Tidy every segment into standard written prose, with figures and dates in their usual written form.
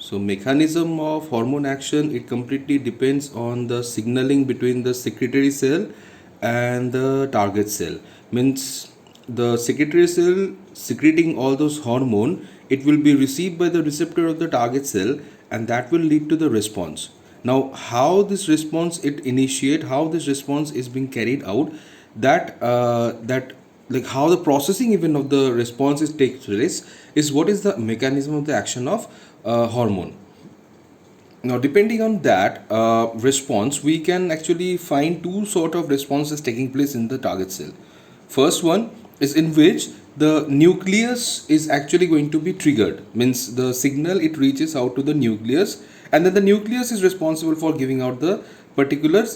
So mechanism of hormone action, it completely depends on the signaling between the secretory cell and the target cell. Means the secretory cell secreting all those hormone, it will be received by the receptor of the target cell, and that will lead to the response. Now how this response it initiate, how this response is being carried out, that like how the processing even of the responses takes place is what is the mechanism of the action of hormone. Now depending on that response, we can actually find two sort of responses taking place in the target cell. First one is in which the nucleus is actually going to be triggered, means the signal it reaches out to the nucleus, and then the nucleus is responsible for giving out the particular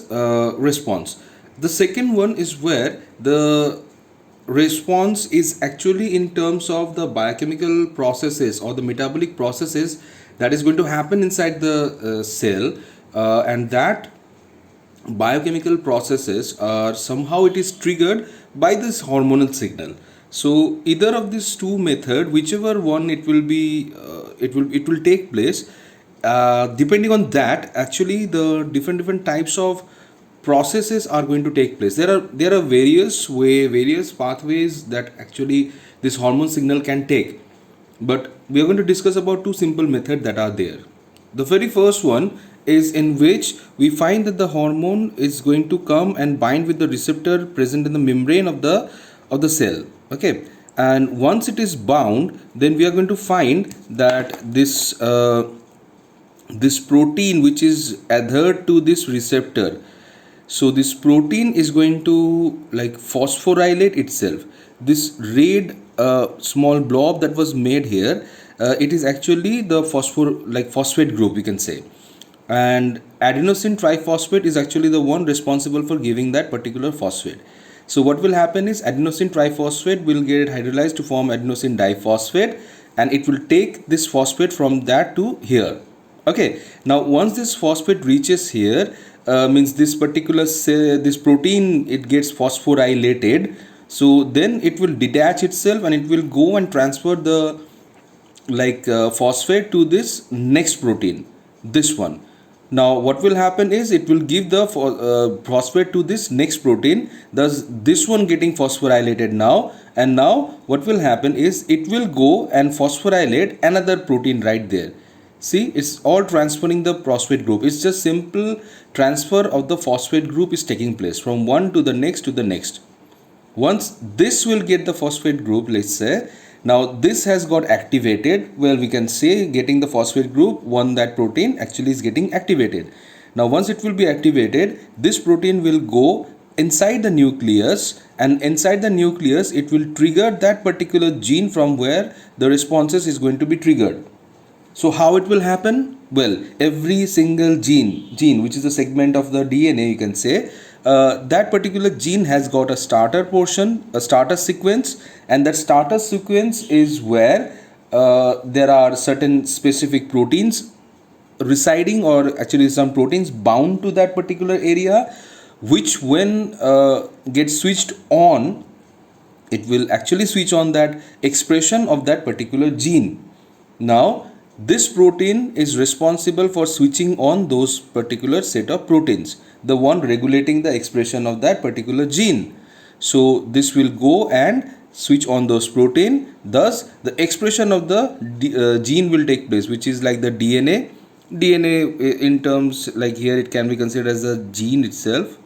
response. The second one is where the response is actually in terms of the biochemical processes or the metabolic processes that is going to happen inside the cell, and that biochemical processes are somehow it is triggered by this hormonal signal. So either of these two method, whichever one it will be, it will take place. Depending on that, actually the different types of processes are going to take place. There are various pathways that actually this hormone signal can take, but we are going to discuss about two simple methods that are there. The very first one is in which we find that the hormone is going to come and bind with the receptor present in the membrane of the cell. Okay, and once it is bound, then we are going to find that this protein which is adhered to this receptor, so this protein is going to like phosphorylate itself. This red small blob that was made here, it is actually the phosphate group, we can say. And adenosine triphosphate is actually the one responsible for giving that particular phosphate. So what will happen is adenosine triphosphate will get hydrolyzed to form adenosine diphosphate, and it will take this phosphate from that to here. Okay, now once this phosphate reaches here, means this particular this protein it gets phosphorylated, so then it will detach itself and it will go and transfer the phosphate to this next protein, this one. Now what will happen is it will give the phosphate to this next protein, thus this one getting phosphorylated now, and now what will happen is it will go and phosphorylate another protein right there. See, it's all transferring the phosphate group. It's just simple transfer of the phosphate group is taking place from one to the next to the next. Once this will get the phosphate group, let's say, now this has got activated, well, we can say getting the phosphate group, one that protein actually is getting activated. Now once it will be activated, this protein will go inside the nucleus, and inside the nucleus it will trigger that particular gene from where the responses is going to be triggered. So how it will happen? Well, every single gene which is a segment of the DNA, you can say, that particular gene has got a starter portion, a starter sequence, and that starter sequence is where there are certain specific proteins residing, or actually some proteins bound to that particular area, which when gets switched on, it will actually switch on that expression of that particular gene. Now this protein is responsible for switching on those particular set of proteins, the one regulating the expression of that particular gene. So this will go and switch on those protein, thus the expression of the gene will take place, which is like the DNA in terms like here it can be considered as a gene itself.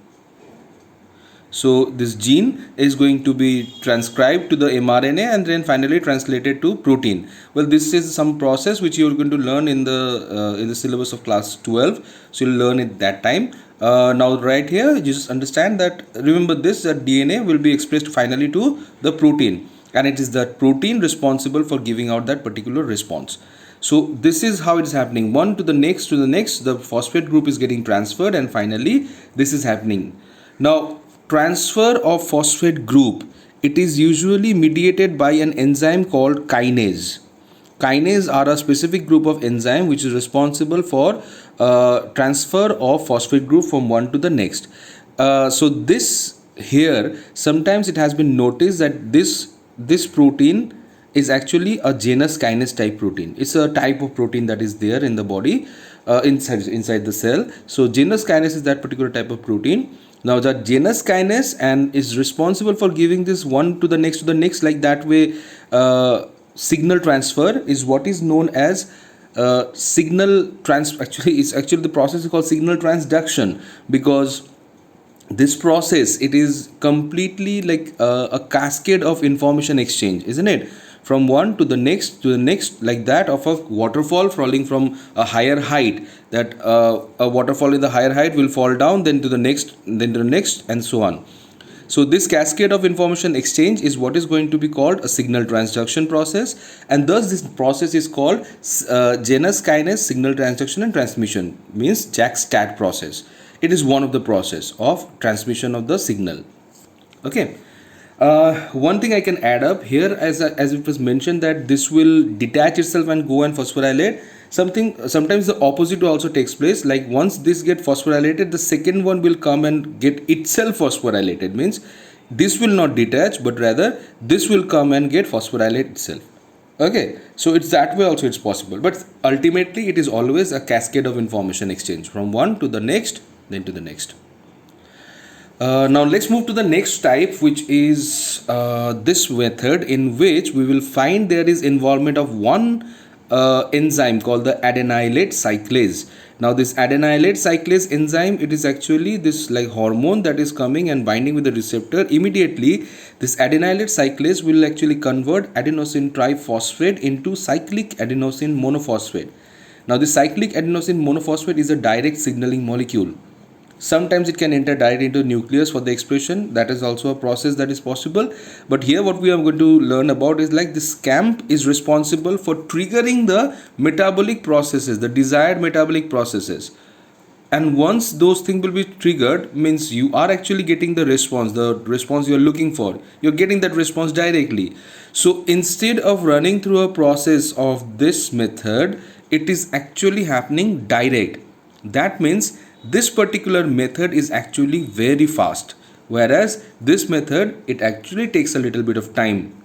So this gene is going to be transcribed to the mRNA and then finally translated to protein. Well, this is some process which you are going to learn in the syllabus of class 12. So you'll learn it that time. Now right here, you just understand that, remember this, that DNA will be expressed finally to the protein, and it is that protein responsible for giving out that particular response. So this is how it is happening, one to the next, the phosphate group is getting transferred, and finally this is happening. Now transfer of phosphate group, it is usually mediated by an enzyme called kinase. Kinase are a specific group of enzyme which is responsible for transfer of phosphate group from one to the next. So this here, sometimes it has been noticed that this protein is actually a Janus kinase type protein. It's a type of protein that is there in the body, inside the cell. So Janus kinase is that particular type of protein. Now that Janus kinase and is responsible for giving this one to the next, like that way. Signal transfer is what is known as signal trans. Actually the process is called signal transduction, because this process, it is completely like a cascade of information exchange, isn't it? From one to the next, like that of a waterfall falling from a higher height, that a waterfall in the higher height will fall down, then to the next, then to the next, and so on. So this cascade of information exchange is what is going to be called a signal transduction process, and thus this process is called Janus kinase signal transduction and transmission, means JAK-STAT process. It is one of the process of transmission of the signal. Okay. One thing I can add up here, as it was mentioned, that this will detach itself and go and phosphorylate. Sometimes the opposite also takes place. Like once this get phosphorylated, the second one will come and get itself phosphorylated. Means this will not detach, but rather this will come and get phosphorylate itself. Okay, so it's that way also it's possible. But ultimately, it is always a cascade of information exchange from one to the next, then to the next. Now let's move to the next type, which is this method, in which we will find there is involvement of one enzyme called the adenylate cyclase. Now this adenylate cyclase enzyme, it is actually this like hormone that is coming and binding with the receptor. Immediately this adenylate cyclase will actually convert adenosine triphosphate into cyclic adenosine monophosphate. Now the cyclic adenosine monophosphate is a direct signaling molecule. Sometimes it can enter directly into nucleus for the expression. That is also a process that is possible. But here what we are going to learn about is like this CAMP is responsible for triggering the metabolic processes, the desired metabolic processes. And once those things will be triggered, means you are actually getting the response you are looking for. You're getting that response directly. So instead of running through a process of this method, it is actually happening direct. That means this particular method is actually very fast, whereas this method, it actually takes a little bit of time.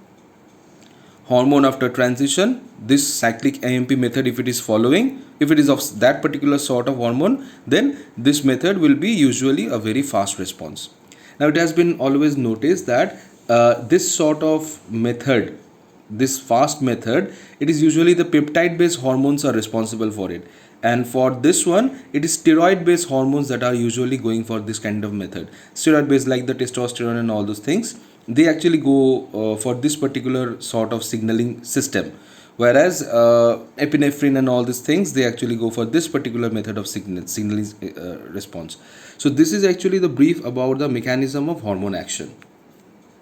Hormone after transition, this cyclic AMP method, if it is following, if it is of that particular sort of hormone, then this method will be usually a very fast response. Now it has been always noticed that this sort of method, this fast method, it is usually the peptide based hormones are responsible for it. And for this one, it is steroid based hormones that are usually going for this kind of method. Steroid based, like the testosterone and all those things, they actually go for this particular sort of signaling system, whereas epinephrine and all these things, they actually go for this particular method of signaling response. So this is actually the brief about the mechanism of hormone action.